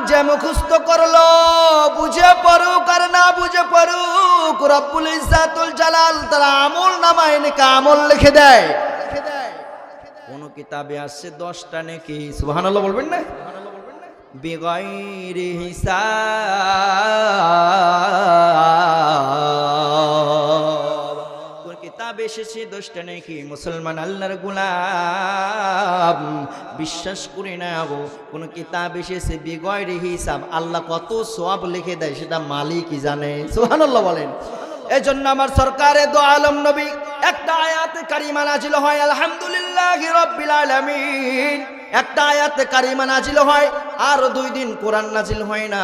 যে মুখস্থ করলো বুঝে পড়ুক আর না বুঝে পড়ুক, রব্বুল ইজ্জাতুল জালাল তার আমল নামায় নেকি আমল লিখে দেয়। কোন কিতাবে আসছে 10টা নেকি, সুবহানাল্লাহ বলবেন না, বিগাইরি হিসাব। কোন কিতাবে এসেছে 10টা নেকি, মুসলমান আল্লাহর গোলাম বিশ্বাস করি না গো। কোন কিতাব এসেছে বিগাইরি হিসাব, আল্লাহ কত সওয়াব লিখে দেয় সেটা মালিকই জানে, সুবহানাল্লাহ বলেন। এজন্য আমার সরকারে দো আলম নবী একটা আয়াতে কারিমা নাজিল হয়, আলহামদুলিল্লাহি রাব্বিল আলামিন। একটা আয়াতে কারিমা নাজিল হয় আর 2 দিন কোরআন নাজিল হয় না,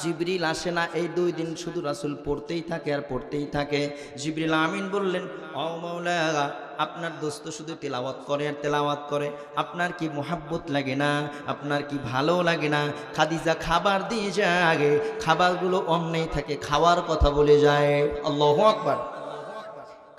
জিবরিল আসে না। এই 2 দিন শুধু রাসূল পড়তেই থাকে আর পড়তেই থাকে। জিবরিল আমিন বললেন, ও মাওলা, আপনার দোস্ত শুধু তেলাওয়াত করে আর তেলাওয়াত করে, আপনার কি মোহাব্বত লাগে না, আপনার কি ভালো লাগে না? খাদিজা খাবার দিয়ে যায়, আগে খাবারগুলো অন্যই থাকে, খাওয়ার কথা বলে যায়। আল্লাহু আকবার।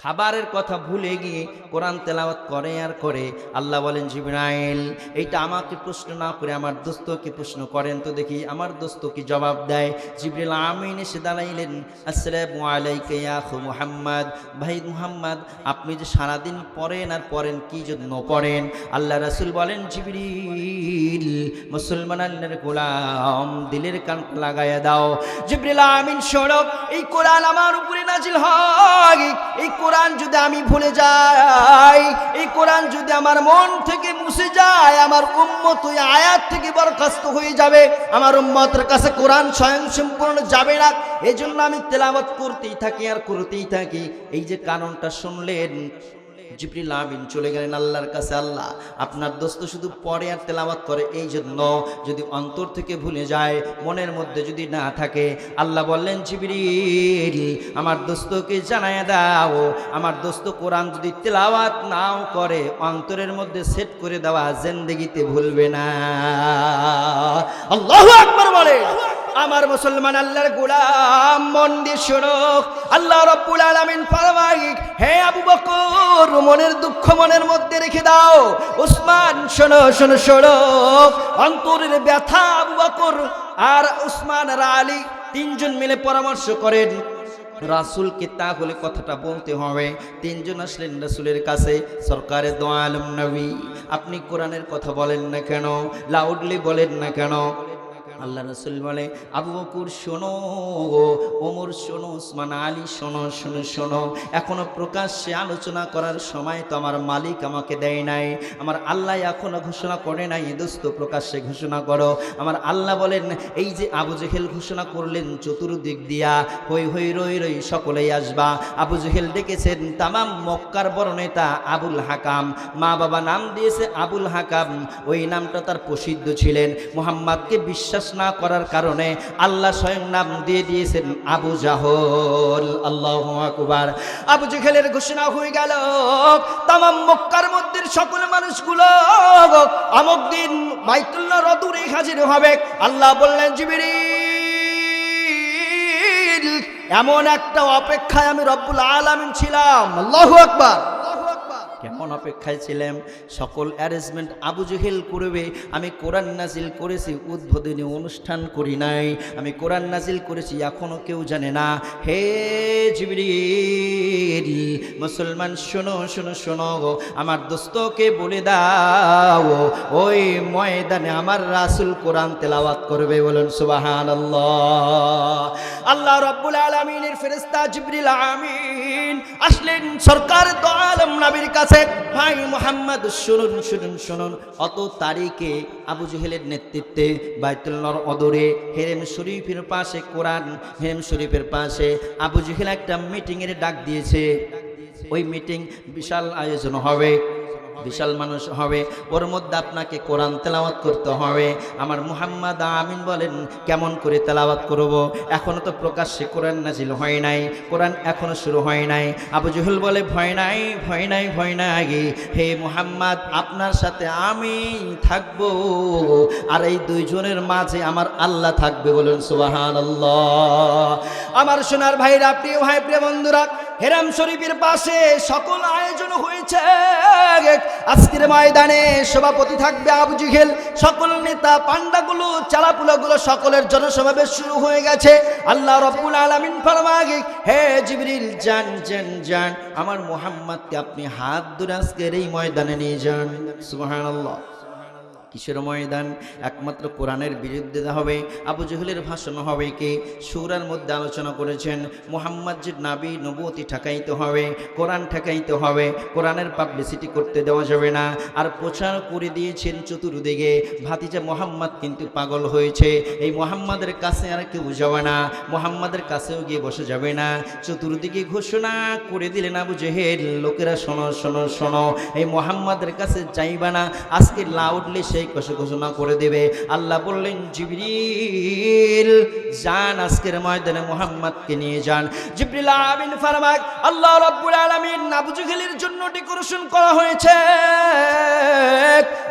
খাবারের কথা ভুলে গিয়ে কোরআন তেলাওয়াত করে আর করে। আল্লাহ বলেন, জিবরাইল এইটা আমাকে প্রশ্ন না করে আমার দোস্তকে প্রশ্ন করেন তো দেখি আমার দোস্ত কি জবাব দেয়। জিবরিল আমিন এসে দাঁড়াইলেন, আসসালামু আলাইকা ইয়া আখু মুহাম্মদ, ভাই মুহাম্মদ আপনি যে সারাদিন পড়েন আর পড়েন, কি জন্য পড়েন? আল্লাহ রাসূল বলেন, জিবরিল মুসলমান আল্লাহর গোলাম দিলের কান লাগায়া দাও। জিবরিল আমিন শোনো, এই কোরআন আমার উপরে নাজিল হয়, এই কোরআন যদি আমি ভুলে যাই, এই কোরআন যদি আমার মন থেকে মুছে যায়, আমার উম্মত ওই আয়াত থেকে বরখাস্ত হয়ে যাবে, আমার উম্মতের কাছে কোরআন স্বয়ং সম্পূর্ণ যাবে না। এজন্য আমি তেলাওয়াত করতেই থাকি আর করতেই থাকি। এই যে কারণটা শুনলেন, জিবরিল আমিন চলে গেলেন আল্লাহর কাছে। আল্লাহ আপনার দোস্ত শুধু পড়ে আর তেলাওয়াত করে, এই জন্য যদি অন্তর থেকে ভুলে যায়, মনের মধ্যে যদি না থাকে, আল্লাহ বললেন, জিবরিল আমার দোস্তকে জানায়া দাও, আমার দোস্ত কোরআন যদি তেলাওয়াত নাও করে, অন্তরের মধ্যে সেট করে দেওয়া, জিন্দেগিতে ভুলবে না। আল্লাহু আকবার বলে। আমার মুসলমান আল্লাহর গোলাম মন দিয়ে শোনো, আল্লাহ রাব্বুল আলামিন ফরমায়, হে আবু বকর মনের দুঃখ মনের মধ্যে রেখে দাও। উসমান শোনো শোনো শোনো, অন্তরের ব্যথা আবু বকর আর উসমান আর আলী 3 জন মিলে পরামর্শ করেন, রাসূলকে তাহলে কথাটা বলতে হবে। 3 জন আসলেন রাসূলের কাছে, সরকারে দো আলম নবী আপনি কোরআনের কথা বলেন না কেন, লাউডলি বলেন না কেন? আল্লাহ রাসূল বলে, আবু বকর শোনো, ওমর শোনো, উসমান আলী শোনো শোনো শোনো, এখনো প্রকাশ্যে আলোচনা করার সময় তো আমার মালিক আমাকে দেয় নাই, আমার আল্লাহ এখনো ঘোষণা করে নাই, দোস্ত প্রকাশ্যে ঘোষণা করো। আমার আল্লাহ বলেন, এই যে আবু জেহেল ঘোষণা করলেন চতুর্দিক দিয়া, হই হই রই রই সকলেই আসবা। আবু জেহেল ডেকেছেন তামাম মক্কার বড় নেতা আবুল হাকাম, মা বাবা নাম দিয়েছে আবুল হাকাম, ওই নামটা তার প্রসিদ্ধ ছিলেন। মুহাম্মদকে বিশ্বাস না করার কারণে আল্লাহ স্বয়ং নাম দিয়ে দিয়েছেন আবু জাহল। আল্লাহু আকবার। আবু জেহেলের ঘোষণা হয়ে গেল, তামাম মক্কার মধ্যে সকল মানুষগুলো অমুক দিন বাইতুল্লাহর অদূরে হাজির হবে। আল্লাহ বললেন, জিবরিল এমন একটা অপেক্ষায় আমি রব্বুল আলামিন ছিলাম। আল্লাহু আকবার। কেমন অপেক্ষায় ছিলাম? সকল অ্যারেঞ্জমেন্ট আবু জেহেল করবে, আমি কোরআন নাজিল করেছি, উদ্বোধনী অনুষ্ঠান করি নাই, আমি কোরআন নাজিল করেছি, এখনো কেউ জানে না। হে জিবরিল মুসলমান শোনো শোনো শোনো, আমার দোস্তকে বলে দাও ওই ময়দানে আমার রাসূল কোরআন তেলাওয়াত করবে। বলুন সুবহানাল্লাহ। আল্লাহ রাব্বুল আলামিনের ফেরেশতা জিবরিল আমিন আসলেন সরকার দো আলম নবীর কাছে। ভাই মুহাম্মদ শুনুন শুনুন শুনুন, অত তারিখে আবু জেহেলের নেতৃত্বে বাইতুল্লাহর অদূরে হেরেম শরীফের পাশে, কোরআন হেরেম শরীফের পাশে আবু জেহেল একটা মিটিংয়ের ডাক দিয়েছে। ওই মিটিং বিশাল আয়োজন হবে, বিশাল মানুষ হবে, ওর মধ্যে আপনাকে কোরআন তেলাওয়াত করতে হবে। আমার মুহাম্মদ আমিন বলেন, কেমন করে তেলাওয়াত করব? এখনো তো প্রকাশ্যে কোরআন নাজিল হয় নাই, কোরআন এখনো শুরু হয় নাই। আবু জেহেল বলে, ভয় নাই ভয় নাই ভয় নাই, হে মুহাম্মদ আপনার সাথে আমি থাকবো, আর এই 2 জনের মাঝে আমার আল্লাহ থাকবে। বলুন সুবহানাল্লাহ। আমার সোনার ভাইরা, প্রিয় ভাই, প্রিয় বন্ধুরা, হেরাম শরীফের পাশে সকল আয়োজন হয়েছে। আজকের ময়দানে সভাপতি থাকবে আবু জেহেল, সকল নেতা পান্ডাগুলো চালাপুলাগুলো সকলের জনসমাবেশ শুরু হয়ে গেছে। আল্লাহ রাব্বুল আলামিন ফরমায়, হে জিবরিল যান যান যান, আমার মুহাম্মদকে আপনি হাত ধরে আজকের এই ময়দানে নিয়ে যান। সুবহানাল্লাহ। কিসের ময়দান? একমাত্র কোরআনের বিরুদ্ধে হবে। আবু জেহেলের ভাষণ হবে কি? সূরার মধ্যে আলোচনা করেছেন মুহাম্মদ যে নবী, নবুয়তি ঠেকাইতে হবে, কোরআন ঠেকাইতে হবে, কোরআনের পাবলিসিটি করতে দেওয়া যাবে না। আর প্রচার করে দিয়েছেন চতুর্দিকে, ভাতিজা মুহাম্মদ কিন্তু পাগল হয়েছে, এই মুহাম্মাদের কাছে আর কেউ যাবে না, মুহাম্মাদের কাছেও গিয়ে বসে যাবে না। চতুর্দিকে ঘোষণা করে দিলেন আবু জেহেল, লোকেরা শোনো শোনো শোনো, এই মুহাম্মাদের কাছে যাইবা না। আজকে লাউডলি সেই ঘোষণা করে দেবে। আল্লাহ বললেন, জিবরিল যান, আজকের ময়দানে মুহাম্মদকে নিয়ে যান। জিবরিল আমিন ফরমায়, আল্লাহ রাব্বুল আলামিন আবু জেহেলের জন্য ডেকোরেশন করা হয়েছে,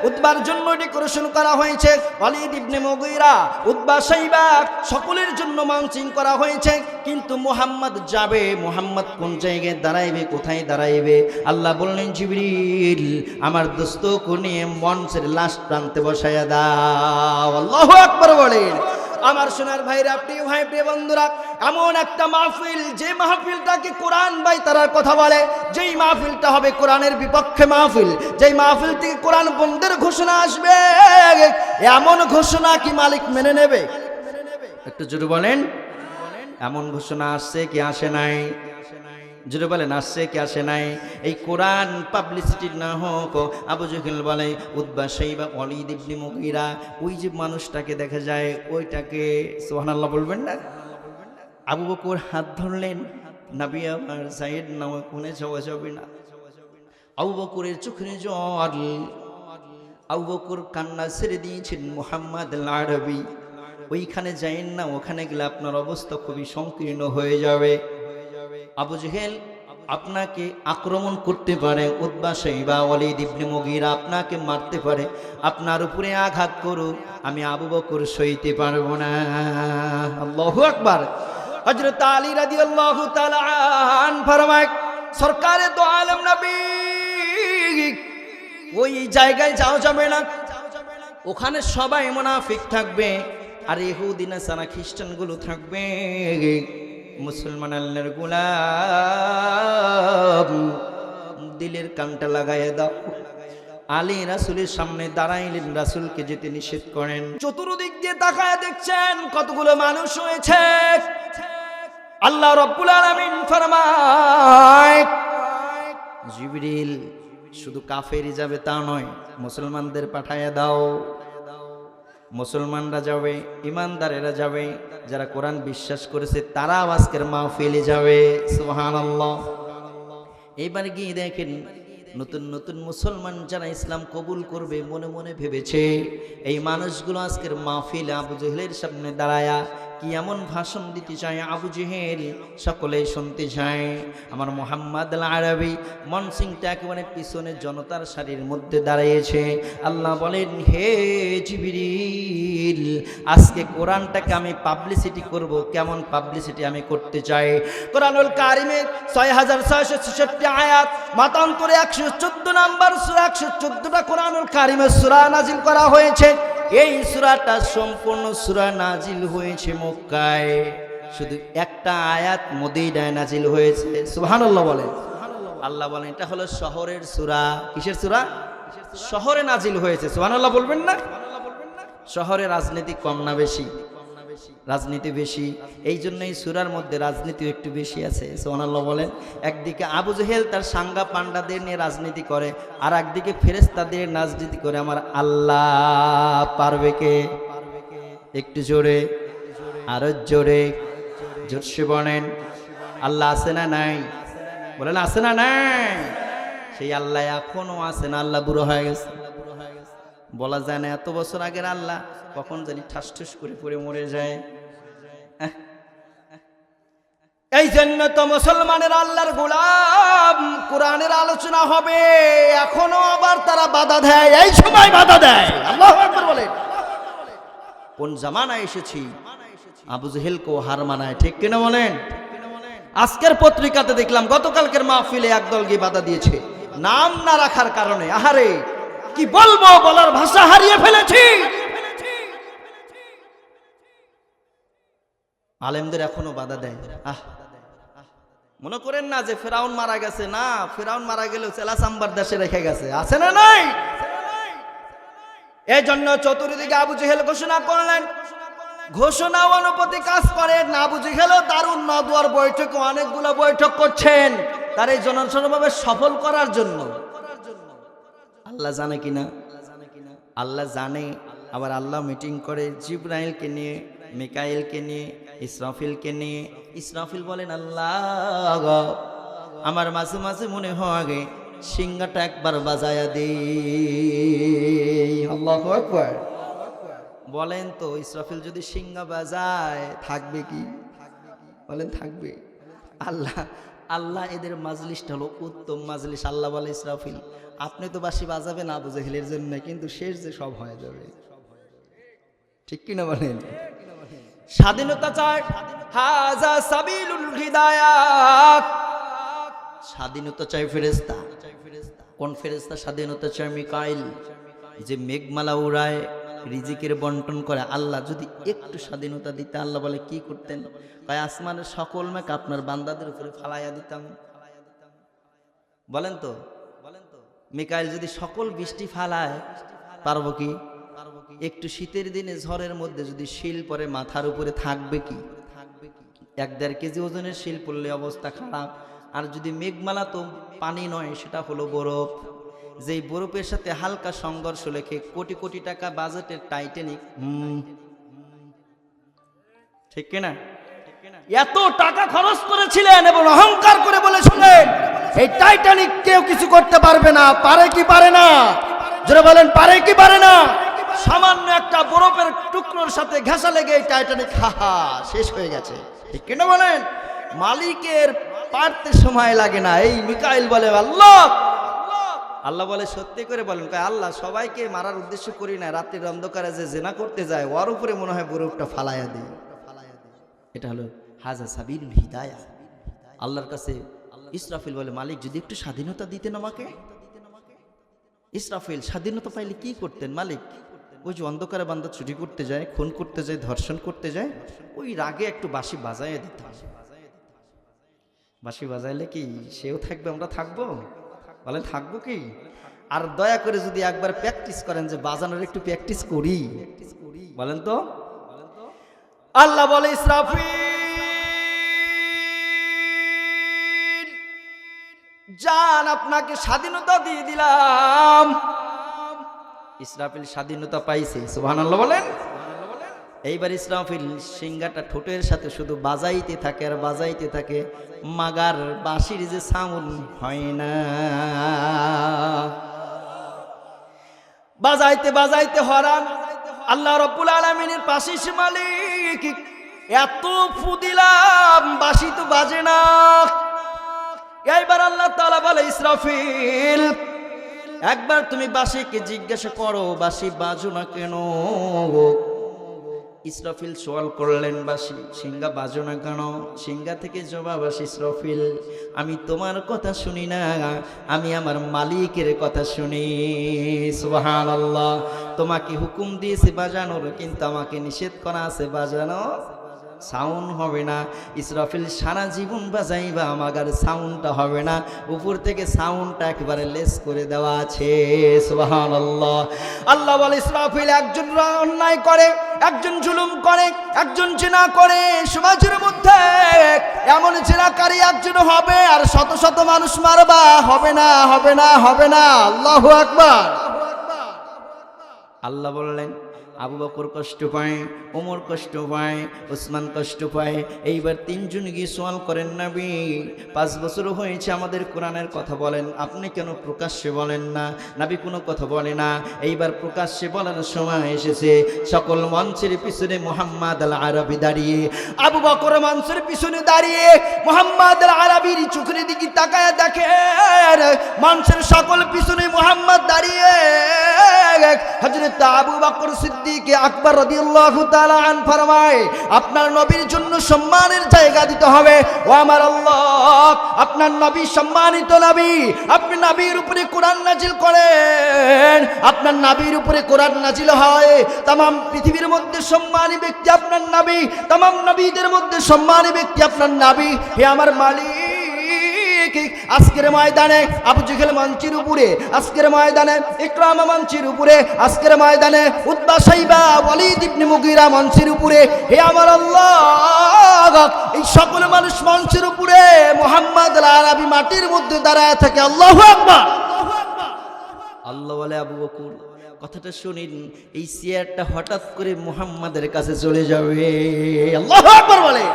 উতবার জন্য ডেকোরেশন করা হয়েছে, ওয়ালিদ ইবনে মুগীরা, উতবা, শাইবা সকলের জন্য মঞ্চিং করা হয়েছে। কিন্তু মুহাম্মদ যাবে, মুহাম্মদ কোন জায়গায় দাঁড়াইবে, কোথায় দাঁড়াইবে? আল্লাহ বললেন, জিবরিল আমার দোস্তকে নিয়ে মঞ্চের লাস্ট প্রান্তে বসাইয়া দাও। আল্লাহু আকবার বলেন। আমার সোনার ভাইরা, প্রিয় ভাই, প্রিয় বন্ধুরা, এমন একটা মাহফিল, যে মাহফিলটাকে কোরআন ভাই তারার কথা বলে, যেই মাহফিলটা হবে কোরআনের বিপক্ষে মাহফিল, যেই মাহফিল থেকে কোরআন বন্ধের ঘোষণা আসবে, এমন ঘোষণা কি মালিক মেনে নেবে? একটু জোরে বলেন। এমন ঘোষণা আসছে কি আসে নাই? জোরে বলেন, আসছে কি আসে নাই? এই কোরআন পাবলিসিটি না হোক, আবু জেহেল বলে, উতবা, শাইবা, ওয়ালিদ ইবনে মুগীরা, ওই যে মানুষটাকে দেখা যায়, ওইটাকে সুবহানাল্লাহ বলবেন না? আবু বকর হাত ধরলেন, নবী আমার সাইয়েদ নামে কোনে যাওয়া যাবে না। আবু বকরের চোখের জল, আবু বকর কান্না ছেড়ে দিয়েছেন, মুহাম্মদ আল আরবি ওইখানে যাইন না, ওখানে গেলে আপনার অবস্থা খুবই সংকীর্ণ হয়ে যাবে। আবু জেহেল আপনাকে আক্রমণ করতে পারে, উতবা, শাইবা, ওয়ালিদ ইবনে মুগীরা আপনাকে মারতে পারে, আপনার উপরে আঘাত করুক, আমি আবু বকর সইতে পারবো না। আল্লাহু আকবার। হযরত আলী রাদিয়াল্লাহু তাআলা আনহু ফরমায়, সরকারে দো আলম নবী, ওই জায়গায় যাওয়া যাবে না, ওখানে সবাই মুনাফিক থাকবে, আর ইহুদি নাসারা খ্রিস্টানগুলো থাকবে। মুসলমান আল্লাহর গোলাম, দিলের কানটা লাগাইয়া দাও। আলী রাসূলের সামনে দাঁড়াইলেন, রাসূলকে যেতে নিষেধ করেন। চতুর্দিক দিয়ে তাকায় দেখছেন কতগুলো মানুষ হয়েছে। আল্লাহ রাব্বুল আলামিন ফরমায়, জিবরিল শুধু কাফেরই যাবে তা নয়, মুসলমানদের পাঠাইয়া দাও। মুসলমানরা যাবে, ইমানদারেরা যাবে, যারা কোরআন বিশ্বাস করেছে তারা আজকের মাহফিলে যাবে। সুবহানাল্লাহ। এইবার গিয়ে দেখেন নতুন নতুন মুসলমান যারা ইসলাম কবুল করবে মনে মনে ভেবেছে, এই মানুষগুলো আজকের মাহফিলে আবু জেহেলের সামনে দাঁড়ায়া কি এমন ভাষণ দিতে চায়, আবু জেহেল সকলেই শুনতে চায়। আমার মুহাম্মদ আল আরবি মনসিংটা একেবারে পিছনে জনতার সারির মধ্যে দাঁড়িয়েছে। আল্লাহ বলেন, হে জিবরিল আজকে কোরআনটাকে আমি পাবলিসিটি করব। কেমন পাবলিসিটি আমি করতে চাই? কোরআনুল কারিমের 6666 আয়াত, মাতান্তরে 114 নাম্বার সূরা, 114টা কোরআনুল কারিমের সূরা নাজিল করা হয়েছে। এই সূরাটা সম্পূর্ণ সূরা নাজিল হয়েছে মক্কায়, শুধু একটা আয়াত মদিনায় নাজিল হয়েছে। সুবহানাল্লাহ বলেন। আল্লাহ বলেন এটা হলো শহরের সূরা। কিসের সূরা? শহরে নাজিল হয়েছে। সুবহানাল্লাহ বলবেন না? শহরে রাজনীতি কম না বেশি? রাজনীতি বেশি, এই জন্যই সূরার মধ্যে রাজনীতি একটু বেশি আছে। সুবহানাল্লাহ বলেন। একদিকে আবু জেহেল তার সাঙ্গা পান্ডাদের নিয়ে রাজনীতি করে, আর একদিকে ফেরেশতাদের রাজনীতি করে আমার আল্লাহ। পারবে কে? একটু জোরে, আরো জোরে, জোরসে বলেন। আল্লাহ আছে না নাই? বলেন আছে না নাই? সেই আল্লাহ এখনো আছে না? আল্লাহ বুড়ো হয়ে গেছে? বলা যায় না। এত বছর আগের আল্লাহ কখন জানি ঠাস ঠুস করে পড়ে মরে যায়। এই জন্য তো মুসলমানের আল্লাহর গোলাম কোরআনের আলোচনা হবে, এখনো আবার তারা বাধা দেয়, এই সময় বাধা দেয়। আল্লাহু আকবার বলেন। কোন জামানায় এসেছি? আবু জেহেলকেও হার মানায়, ঠিক কিনা বলেন? আজকের পত্রিকাতে দেখলাম গতকালকের মাহফিলে একদল গিয়ে বাধা দিয়েছে নাম না রাখার কারণে। আহারে কি বলবো, বলার ভাষা হারিয়ে ফেলেছি। আলেমদের এখনো বাধা দেয়। মনে করেন না যে ফেরাউন মারা গেছে, না, ফেরাউন মারা গেলেও চেলা চাম্বার দেশে রেখে গেছে, আছে না নাই? এই জন্য চতুর্দিকে আবু জেহেল ঘোষণা করলেন, ঘোষণা অনুপতি কাজ করে না। আবু জেহেলও দারুন নদওয়ার বৈঠকে অনেকগুলো বৈঠক করছেন তার এই জনসভাবে সফল করার জন্য। আল্লাহ জানে কিনা? আল্লাহ জানে। আবার আল্লাহ মিটিং করে জিবরাইলকে নিয়ে, মিকাইলকে নিয়ে, ইসরাফিলকে নিয়ে। ইসরাফিল বলেন, আল্লাহ আমার মাঝে মাঝে মনে হয় সিংহাটা একবার বাজায়া দে। আল্লাহু আকবার। বলেন তো ইসরাফিল যদি সিংহা বাজায় থাকবে কি? বলেন থাকবে? আল্লাহ এদের মাজলিসটা হলো উত্তম মাজলিস। আল্লাহ বলে, ইসরাফিল আপনি তো বাঁশি বাজাবেন আবু জেহেলের জন্য, কিন্তু শেষ যে সব হয়ে যাবে। ঠিক কিনা বলেন? স্বাধীনতা চায়, হাযা সাবিলুল হিদায়াত। স্বাধীনতা চায় ফেরেশতা। কোন ফেরেশতা স্বাধীনতা চায়? মিকাইল, যে মেঘমালা উড়ায়, রিজিকের বন্টন করে। আল্লাহ যদি একটু স্বাধীনতা দিতে, আল্লাহ বলে কি করতেন? তাই আসমানের সকল মেঘ আপনার বান্দাদের উপরে ফালাইয়া দিতাম। বলেন তো, মিকাইল যদি সকল বৃষ্টি ফালায় পারবো কি? একটু শীতের দিনে ঝড়ের মধ্যে যদি শিল পরে মাথার উপরে থাকবে কি? 1-1.5 কেজি ওজনের শিল পড়লে অবস্থা খারাপ। আর যদি মেঘমালা তো পানি নয়, সেটা হলো বরফ। যেই বরফের সাথে হালকা সংঘর্ষ লেখে কোটি কোটি টাকা বাজেটের টাইটানিক। ঠিক কিনা? এত টাকা খরচ করেছিলেন এবং অহংকার করে বলেছিলেন এই টাইটানিক কেউ কিছু করতে পারবে না। পারে কি পারে না? যারা বলেন পারে কি পারে না? সামান্য একটা বরফের টুকরোর সাথে ঘেঁষা লেগে এই টাইটানিক শেষ হয়ে গেছে। ঠিক কিনা বলেন? মালিকের পারতে সময় লাগে না। এই মিকাইল বলে, আল্লাহ বলে সত্যি করে বলেন? আল্লাহ সবাইকে মারার উদ্দেশ্য করি না, রাত্রির অন্ধকারে যে জেনা করতে যায় ওর উপরে মনে হয় বরফটা ফালাইয়া দিই। এটা হলো হাযা সাবিলুল হিদায়াহ। আল্লাহর কাছে ইসরাফিল বলে, মালিক যদি একটু স্বাধীনতা দিতেন আমাকে। ইসরাফিল স্বাধীনতা পাইলে কি করতেন? মালিক ওই যে অন্ধকারে বান্দা চুরি করতে যায়, খুন করতে যায়, ধর্ষণ করতে যায়, ওই রাগে একটু বাঁশি বাজাইয়া দিতাম। বাঁশি বাজাইলে কি সেও থাকবে, আমরা থাকবো? বলেন থাকবো কি? আর দয়া করে যদি একবার প্র্যাকটিস করেন যে বাজানোর একটু প্র্যাকটিস করি, বলেন তো। আল্লাহ বলে, ইসরাফিল জান আপনাকে স্বাধীনতা দিয়ে দিলাম। ইসরাফিল স্বাধীনতা পাইছে, সুবহানাল্লাহ বলেন। এইবার ইসরাফিল সিংহাটা ঠোঁটের সাথে শুধু বাজাইতে থাকে আর বাজাইতে থাকে, মাগার বাঁশির যে সাউন্ড হয় না। বাজাইতে বাজাইতে হরান। আল্লাহ রাব্বুল আলামিনের পাশে সে মালিক, এত ফু দিলাম বাঁশি তো বাজে না। এইবার আল্লাহ তাআলা বলে, ইসরাফিল একবার তুমি বাঁশিকে জিজ্ঞাসা করো বাঁশি বাজো না কেন? ইসরাফিল সওয়াল করলেন, বাঁশি সিংহা বাজো না কেন? সিংহা থেকে জবাব আসে, ইসরাফিল আমি তোমার কথা শুনি না, আমি আমার মালিকের কথা শুনি। সুবহানাল্লাহ। তোমাকে হুকুম দিয়েছে বাজানোর, কিন্তু আমাকে নিষেধ করা আছে বাজানো। সাউন্ড হবে না। ইসরাফিল সারা জীবন বাজাইবা, আমাগার সাউন্ডটা হবে না। উপর থেকে সাউন্ডটা একেবারে লেস করে দেওয়া আছে। সুবহানাল্লাহ। আল্লাহ বলে, ইসরাফিল একজন অন্যায় করে, একজন জুলুম করে, একজন জিনা করে, সমাজের মধ্যে এমন জিনাকারী একজন হবে, আর শত শত মানুষ মারবা, হবে না, হবে না, হবে না। আল্লাহু আকবার। আল্লাহ বললেন, আবু বকর কষ্ট পায়, ওমর কষ্ট পায়, ওসমান কষ্ট পায়। এইবার তিনজন গিয়ে সওয়াল করেন, নবী 5 বছর হয়েছে আমাদের কোরআনের কথা বলেন, আপনি কেন প্রকাশ্যে বলেন না? নবী কোনো কথা বলে না। এইবার প্রকাশ্যে বলার সময় এসেছে। সকল মঞ্চের পিছনে মুহাম্মদ আল আরবি দাঁড়িয়ে, আবু বকর মঞ্চের পিছনে দাঁড়িয়ে মুহাম্মদ আল আরবির চোখের দিকে তাকায় দেখে মঞ্চের সকল পিছনে মুহাম্মদ দাঁড়িয়ে, হযরত আবু বকর সিদ্দিক সিদ্দিক আকবর রাদিয়াল্লাহু তাআলা আন ফরমায়, আপনার নবীর জন্য সম্মানের জায়গা দিতে হবে। ও আমার আল্লাহ, আপনার নবী সম্মানিত নবী, আপনি নবীর উপরে কোরআন নাজিল করেন, আপনার নবীর উপরে কোরআন নাজিল হয়। तमाम পৃথিবীর মধ্যে সম্মানী ব্যক্তি আপনার নবী, तमाम নবীদের মধ্যে সম্মানী ব্যক্তি আপনার নবী। হে আমার মালিক, আজকের ময়দানে আবু জেহেল মঞ্চের উপরে, আজকের ময়দানে ইকরামা মঞ্চের উপরে, আজকের ময়দানে উতবা শাইবা ওয়ালিদ ইবনে মুগীরা মঞ্চের উপরে, হে আমার আল্লাহ, এই সকল মানুষ মঞ্চের উপরে মুহাম্মদ আরবি মাটির মধ্যে দাঁড়ায় থাকে। আল্লাহু আকবার। আল্লাহ বলে আবু বকর, কথাটা শুনিন, এই চেয়ারটা হঠাৎ করে মুহাম্মাদের কাছে চলে যাবে। আল্লাহু আকবার বলে।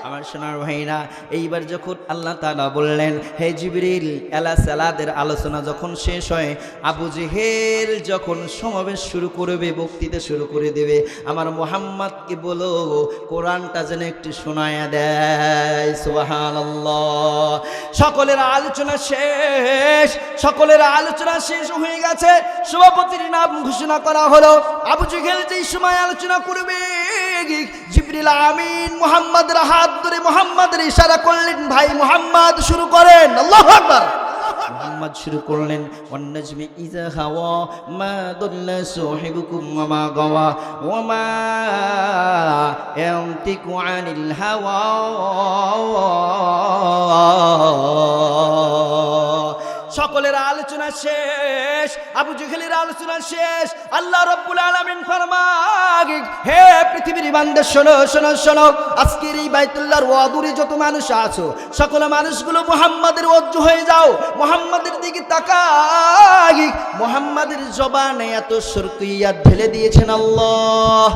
আমার সোনার ভাইরা, এইবার যখন আল্লাহ তাআলা বললেন, হে জিবরিল, এলা সালাদের আলোচনা যখন শেষ হয়, আবু জেহেল যখন সমাবেশ শুরু করবে, বক্তৃতা শুরু করে দেবে, আমার মুহাম্মদকে বলো কোরআনটা যেন একটু শোনায়া দেয়। সুবহানাল্লাহ। সকলের আলোচনা শেষ, সকলের আলোচনা শেষ হয়ে গেছে। সভাপতির নাম ঘোষণা করা হলো। আবু জেহেল যেই সময় আলোচনা করবে, জিবরিল আমিন মুহাম্মাদের হাত ধরে মুহাম্মাদের ইশারা করলেন, ভাই মুহাম্মদ শুরু করেন। আল্লাহু আকবার। মুহাম্মদ শুরু করলেন, ওয়ান নাজমি ইযা হাওয়া মা দাল্লা সাহিবুকুম ওয়া মা গাওয়া ওয়া মা ইয়ানতিকু আনিল হাওয়া। সকলের আলোচনা শেষ, আবু জেহেলের আলোচনা শেষ। আল্লাহ রাব্বুল আলামিন ফরমান, হে পৃথিবীর বান্দা শোনো শোনো শোনো, আজকের এই বাইতুল্লাহর ওয়াদুরে যত মানুষ আছো, সকল মানুষগুলো মুহাম্মাদের ওয়াজ্জু হয়ে যাও, মুহাম্মাদের দিকে তাকাই। মুহাম্মাদের জবানে এত শরকিয়াত ঢেলে দিয়েছেন আল্লাহ,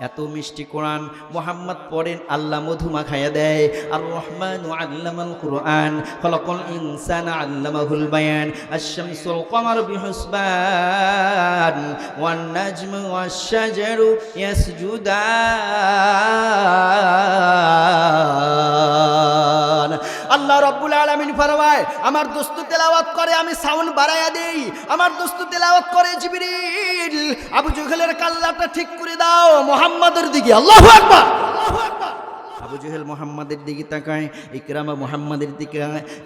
এত মিষ্টি কোরআন মুহাম্মদ পড়েন, আল্লাহ মধু মাখায়া দেয়। আর রহমানু আল্লামাল কুরআন, খলাকাল ইনসানা আল্লামাহুল বায়ান, আশ-শামসুল কমারু বিহুসবান, ওয়ান নাজমু ওয়াশ-শাজারু ইয়াসজুদান। আল্লাহ রাব্বুল আলামিন ফরমায়, আমার দোস্ত তেলাওয়াত করে, আমি সাউন্ড বাড়ায়া দেই, আমার দোস্ত তেলাওয়াত করে। জিবরিল, আবু জেহেলের কাল্লাটা ঠিক করে দাও মুহাম্মাদের দিকে। আল্লাহু আকবার। আবু জেহেল মুহাম্মাদের দিকে তাকায়, ইকরামা মুহাম্মাদের দিকে,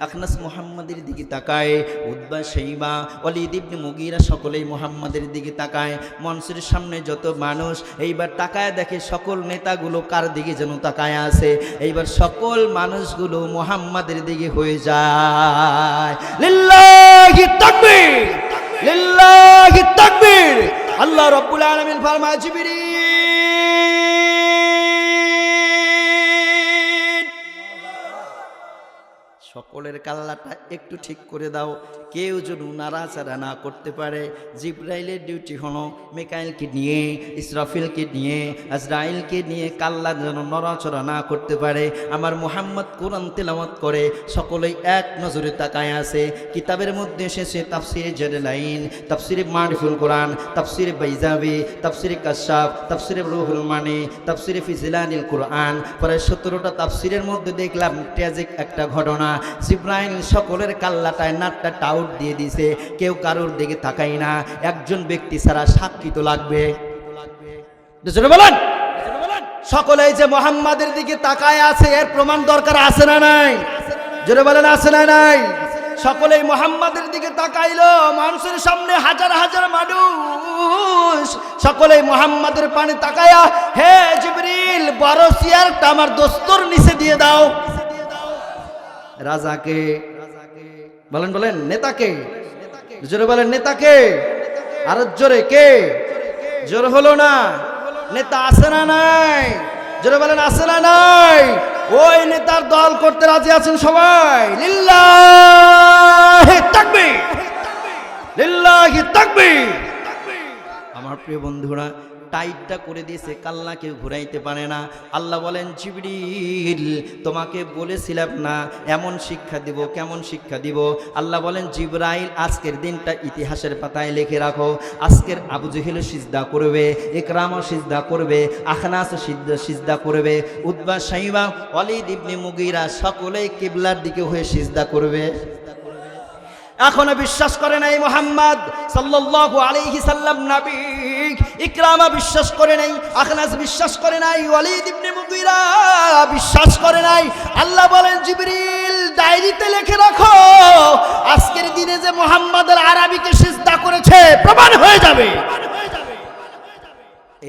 আখনাস মুহাম্মাদের দিকে তাকায়, উতবা শাইবা ওয়ালিদ ইবনে মুগীরা সকলেই মুহাম্মাদের দিকে তাকায়। মঞ্চের সামনে যত মানুষ এইবার তাকায় দেখে, সকল নেতাগুলো কার দিকে যেন তাকায় আছে। এইবার সকল মানুষগুলো মুহাম্মাদের দিকে হয়ে যায়। লিল্লাহি তাকবীর, লিল্লাহি তাকবীর। আল্লাহ রাব্বুল আলামিন ফরমায়, জিবরিল সকলের কাল্লাটা একটু ঠিক করে দাও, কেউ যেন নাড়াচাড়া না করতে পারে। জিবরাইলের ডিউটি হলো মিকাইলকে নিয়ে, ইসরাফিলকে নিয়ে, আজরাইলকে নিয়ে কাল্লা যেন নড়াচড়া না করতে পারে। আমার মুহাম্মদ কোরআন তেলাওয়াত করে, সকলেই এক নজরে তাকায় আছে। কিতাবের মধ্যে এসেছে তাফসিরে জালালাইন, তাফসিরে মারিফুল কোরআন, তাফসিরে বাইজাবি, তাফসিরে কাশাফ, তাফসিরে রুহুল মানি, তাফসিরে ফিজিলানিল কোরআন। প্রায় 17টা তাফসিরের মধ্যে দেখলাম ট্র্যাজিক একটা ঘটনা। জিবরাইল সকলের কাল্লাটায় নাটটা টাউট দিয়ে দিছে, কেউ কারোর দিকে তাকাই না। একজন ব্যক্তি ছাড়া সাক্ষী তো লাগবে, বলেন। সকলেই যে মুহাম্মাদের দিকে তাকায় আছে, এর প্রমাণ দরকার আছে না নাই? জোরে বলেন, আছে না নাই? সকলেই মুহাম্মাদের দিকে তাকাইলো। মানুষের সামনে হাজার হাজার মানুষ, সকলেই মুহাম্মাদের পানে তাকায়া, হে জিবরিল, বড় চেয়ারটা আমার দোস্তর নিচে দিয়ে দাও। রাজাকে বলেন, বলেন, নেতাকে, জোরে বলেন, নেতাকে, আর জোরে কে? জোরে হলো না? নেতা আছে না নাই? জোরে বলেন, আছে না নাই? ওই নেতার দল করতে রাজি আছেন সবাই? লিল্লাহি তাকবীর, লিল্লাহি তাকবীর। আমার প্রিয় বন্ধুরা, টাইটটা করে দিয়েছে, কাল্লা কেউ ঘুরাইতে পারে না। আল্লাহ বলেন, জিবরিল, তোমাকে বলেছিলাম না এমন শিক্ষা দিব, কেমন শিক্ষা দিব? আল্লাহ বলেন, জিবরাইল, আজকের দিনটা ইতিহাসের পাতায় লিখে রাখো। আজকের আবু জেহেল সিজদা করবে, ইকরামও সিজদা করবে, আখনাস সিজদা করবে, উতবা শাইবা ওয়ালিদ ইবনে মুগীরা সকলেই কিবলার দিকে হয়ে সিজদা করবে। এখনো বিশ্বাস করে নাই মুহাম্মদ সাল্লাল্লাহু আলাইহি সাল্লাম নবী। ইকরামা বিশ্বাস করে নাই, আখনাস বিশ্বাস করে নাই, ওয়ালিদ ইবনে মুগীরা বিশ্বাস করে নাই। আল্লাহ বলেন জিবরিল ডায়েরিতে লিখে রাখো, আজকের দিনে যে মুহাম্মদের আরবিকে সিজদা করেছে প্রমাণ হয়ে যাবে।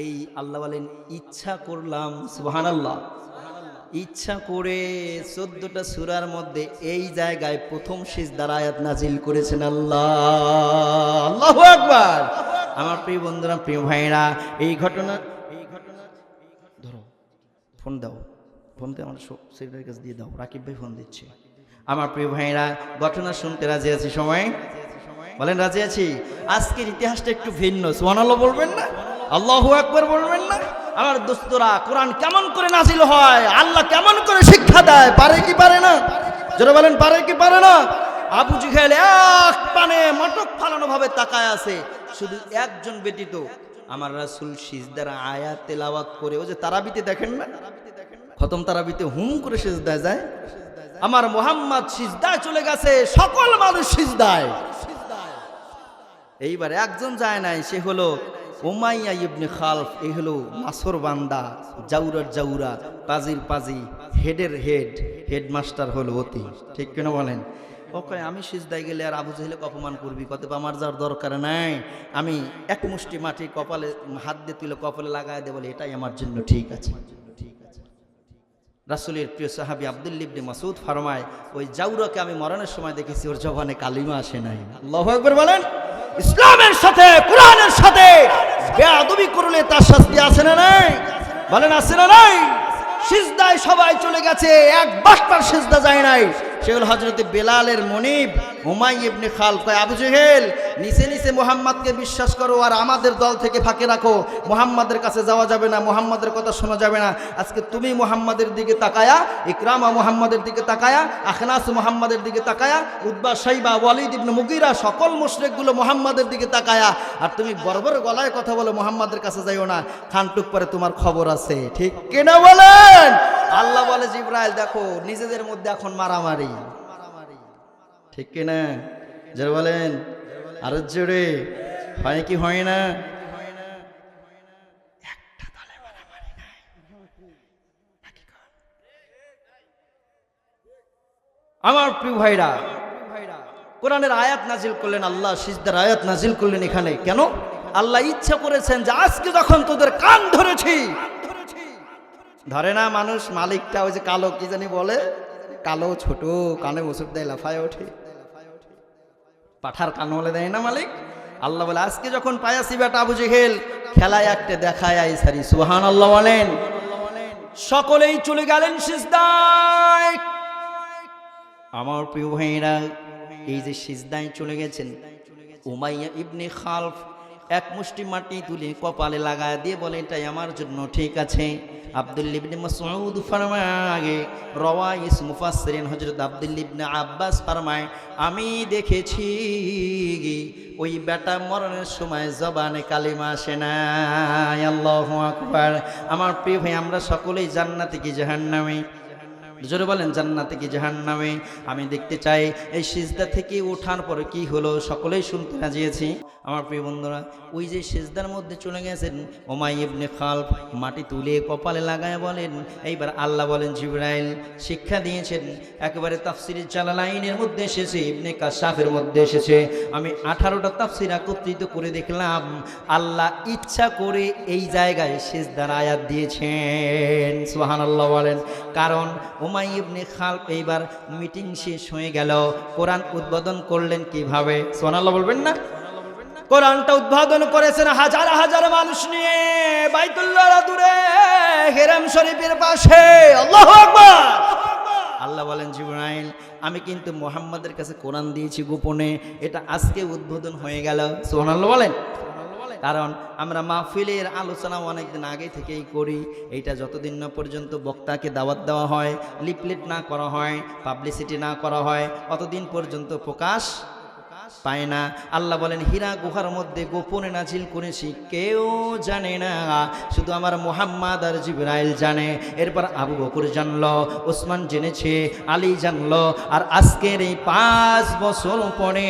এই আল্লাহ বলেন ইচ্ছা করলাম, সুবহানাল্লাহ, ইচ্ছা করে 14টা সূরার মধ্যে এই জায়গায় প্রথম সিজদার আয়াত নাজিল করেছেন আল্লাহ। আল্লাহু আকবার। আমার প্রিয় বন্ধুরা, প্রিয় ভাইরা, এই ঘটনা ধরো, ফোন দাও, ফোনতে আমার সেক্রেটারির কাছে দিয়ে দাও, রাকিব ভাই ফোন দিচ্ছে। আমার প্রিয় ভাইরা, ঘটনা শুনতে রাজি আছি? সময় বলেন রাজি আছি। আজকের ইতিহাসটা একটু ভিন্ন, সুবহানাল্লাহ বলবেন না? আল্লাহু আকবার বলবেন না? আমার দোস্তরা, কোরআন কেমন করে নাজিল হয়, আল্লাহ কেমন করে শিক্ষা দেয়, পারে কি পারে না? যারা বলেন পারে কি পারে না? আবু জেহেল এক পানে মটক ফালানো ভাবে তাকায় আছে, শুধু একজন ব্যতীত আমার রাসূল সিজদার আয়াত তেলাওয়াত করে, ও যে তারাবিতে দেখেন না, খতম তারাবিতে হুম করে সিজদায় যায়, আমার মুহাম্মদ সিজদায় চলে গেছে, সকল মানুষ সিজদায়। এইবার একজন যায় নাই, সে হলো উমাইয়া ইবনে খালফ। এই হলো নাসর বান্দা, জাউরার জাউরা, পাজির পাজি, হেডের হেডমাস্টার হলো অতি, ঠিক কিনা বলেন? ও কয় আমি সিজদায় গেলে আর আবু জেহেলকে অপমান করবি, কত আমার যাওয়ার দরকার নাই, আমি এক মুষ্টি মাটি কপালে হাত দিয়ে তুলে কপালে লাগায় দেব, বলে এটাই আমার জন্য ঠিক আছে। রাসূলের প্রিয় সাহাবী আব্দুল্লাহ ইবনে মাসউদ ফরমায়, ওই জাউরাকে আমি মরণের সময় দেখেছি, ওর জবানে কালিমা আসে নাই। আল্লাহু আকবার বলেন। ইসলামের সাথে, কোরআনের সাথে বেয়াদবি করলে তার শাস্তি আছে না নাই? বলেন আছে না নাই? সিজদায় সবাই চলে গেছে, এক বাক্তার সিজদা যায় নাই। সেগুলো হযরত বেলালের মনিব উমাইয়া ইবনে খালফ কয়, আবু জেহেল নিচে নিচে মুহাম্মদকে বিশ্বাস করো, আর আমাদের দল থেকে ফাঁকে রাখো, মুহাম্মাদের কাছে যাওয়া যাবে না, মুহাম্মাদের কথা শোনা যাবে না। আজকে তুমি মুহাম্মাদের দিকে তাকায়া, ইকরামা মুহাম্মাদের দিকে তাকায়া, আখনাস মুহাম্মাদের দিকে তাকায়া, উতবা শাইবা ওয়ালিদ ইবনে মুগীরা সকল মুশরিকগুলো মুহাম্মাদের দিকে তাকায়া, আর তুমি বর্বর গলায় কথা বলো মুহাম্মাদের কাছে যাইও না, খানটুক পরে তোমার খবর আছে, ঠিক কিনা বলেন? আল্লাহ বলে জিবরাইল দেখো নিজেদের মধ্যে এখন মারামারি, ঠিক কিনা? যারা বলেন আর জোরে, হয় কি হয় না? একটা দলে মারামারি নাই। আমার প্রিয় ভাইরা, কোরআনের আয়াত নাজিল করলেন আল্লাহ, সিজদার আয়াত নাজিল করলেন এখানে কেন? আল্লাহ ইচ্ছা করেছেন যে আজকে যখন তোদের কান ধরেছি, ধরে না মানুষ মালিকটা, ওই যে কালো কি জানি বলে, কালো ছোট কানে ওষুধ দেয় লাফায় ওঠে, পাঠার কান বলে দেয় না মালিক। আল্লাহ বলে আজকে যখন পায়াসি বেটা আবু জেহেল খেলায় একটা দেখায় আই সারি, সুবহানাল্লাহ বলেন। সকলেই চলে গেলেন সিজদায়। আমার প্রিয় ভাইরা, এই যে সিজদায় চলে গেছেন, উমাইয়া ইবনে খালফ এক মুষ্টি মাটি তুলে কপালে লাগায় দিয়ে বলে এটাই আমার জন্য ঠিক আছে। আব্দুল্লাহ ইবনে মাসউদ ফরমায়, রাওয়াইস মুফাসসিরিন হযরত আব্দুল্লাহ ইবনে আব্বাস ফরমায়, আমি দেখেছি ওই বেটা মরণের সময় জবানে কালিমা আসে না। আল্লাহু আকবার। আমার প্রিয় ভাই, আমরা সকলেই জান্নাতে কি জাহান্নামে? জোরে বলেন জান্নাতে কি জাহান্নামে? আমি দেখতে চাই এই সিজদা থেকে ওঠার পরে কি হলো, সকলেই শুনতে রাজি আছি। আমার প্রিয় বন্ধুরা, ওই যে সিজদার মধ্যে চলে গেছেন উমাইয়া ইবনে খালফ, মাটি তুলে কপালে লাগায় বলেন, এইবার আল্লাহ বলেন জিবরাইল শিক্ষা দিয়েছেন, একেবারে তাফসিরে জালালাইনের মধ্যে এসেছে, ইবনে কাশাফের মধ্যে এসেছে। আমি 18টা তাফসির একত্রিত করে দেখলাম, আল্লাহ ইচ্ছা করে এই জায়গায় সিজদার আয়াত দিয়েছেন, সুবহানাল্লাহ বলেন। কারণ উমাইয়া ইবনে খালফ এইবার মিটিং শেষ হয়ে গেল, কোরআন উদ্বোধন করলেন কিভাবে? সুবহানাল্লাহ বলবেন না? কোরআনটা উদ্বোধন করেছেন হাজার হাজার মানুষ নিয়ে, বাইতুল্লাহর দূরে হেরাম শরীফের পাশে। আল্লাহু আকবার। আল্লাহ বলেন জিবরাইল আমি কিন্তু মুহাম্মাদের কাছে কোরআন দিয়েছি গোপনে, এটা আজকে উদ্বোধন হয়ে গেল। সুবহানাল্লাহ বলেন। কারণ আমরা মাহফিলের আলোচনা অনেকদিন আগে থেকেই করি, এইটা যতদিন না পর্যন্ত বক্তাকে দাওয়াত দেওয়া হয়, লিফলেট না করা হয়, পাবলিসিটি না করা হয়, অতদিন পর্যন্ত প্রকাশ পায় না। আল্লাহ বলেন হীরা গুহার মধ্যে গোপনে নাজিল করেছি, কেউ জানে না, শুধু আমার মুহাম্মদ আর জিবরাইল জানে। এরপর আবু বকর জানলো, ওসমান জেনেছে, আলী জানলো, আর আজকের এই 5 বছর পরে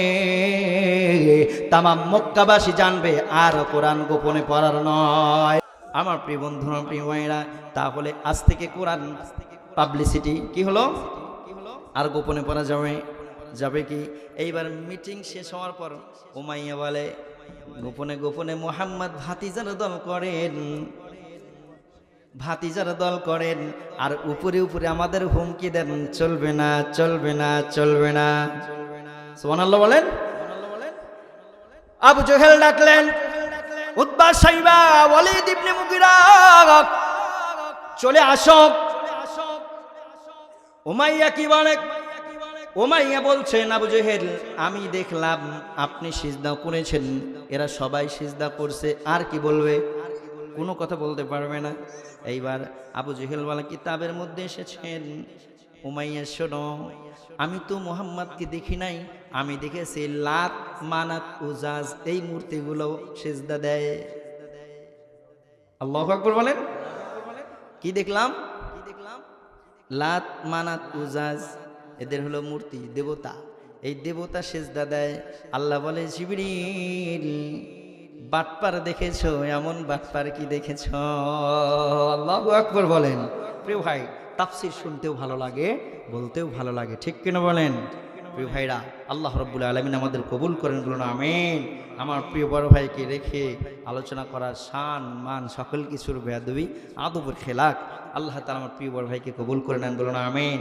তামাম মক্কাবাসী জানবে আর কোরআন গোপনে পড়ার নয়। আমার প্রিয় বন্ধুরা, প্রিয় ভাইরা, তাহলে আজ থেকে কোরআন পাবলিসিটি কি হলো, আর গোপনে পড়া যাবে কি? এইবার মিটিং শেষ হওয়ার পর উমাইয়া বলে, গোপনে গোপনে মোহাম্মদ ভাতিজার দল করেন, আর উপরে উপরে আমাদের হুমকি দেন, চলবে না, চলবে না, চলবে না। সুবহানাল্লাহ বলেন। আবু জেহেল ডাকলেন, উতবা, সাইবা, ওয়ালিদ ইবনে মুগিরা, চলে আসো। উমাইয়া কি বলে? উমাইয়া বলছেন, আবু জেহেল, আমি দেখলাম আপনি সিজদা করেছেন, এরা সবাই সিজদা করছে, আর কি বলবে? কোনো কথা বলতে পারবে না। এইবার আবু জেহেল বলে, কিতাবের মধ্যে এসেছেন, উমাইয়া শোনো, আমি তো মুহাম্মদকে দেখি নাই, আমি দেখেছি লাত, মানাত, উজাজ এই মূর্তিগুলো সিজদা দেয়। আল্লাহু আকবার বলেন। কি দেখলাম? লাত, মানাত, উজাজ এদের হলো মূর্তি, দেবতা। এই দেবতা সিজদা দেয়। আল্লাহ বলে, জিবরিল, বাটপার দেখেছো? এমন বাটপার কি দেখেছো? আল্লাহু আকবার বলেন। প্রিয় ভাই, তাফসীর শুনতেও ভালো লাগে, বলতেও ভালো লাগে, ঠিক কিনা বলেন? প্রিয় ভাইরা, আল্লাহ রাব্বুল আলামিন আমাদের কবুল করেন, বলুন আমিন। আমার প্রিয় বড় ভাইকে রেখে আলোচনা করার শান মান সকল কিছুর বেয়াদবি, আদবের খেলাক, আল্লাহ তাআলা আমার প্রিয় বড় ভাইকে কবুল করে নেন, বলুন আমিন।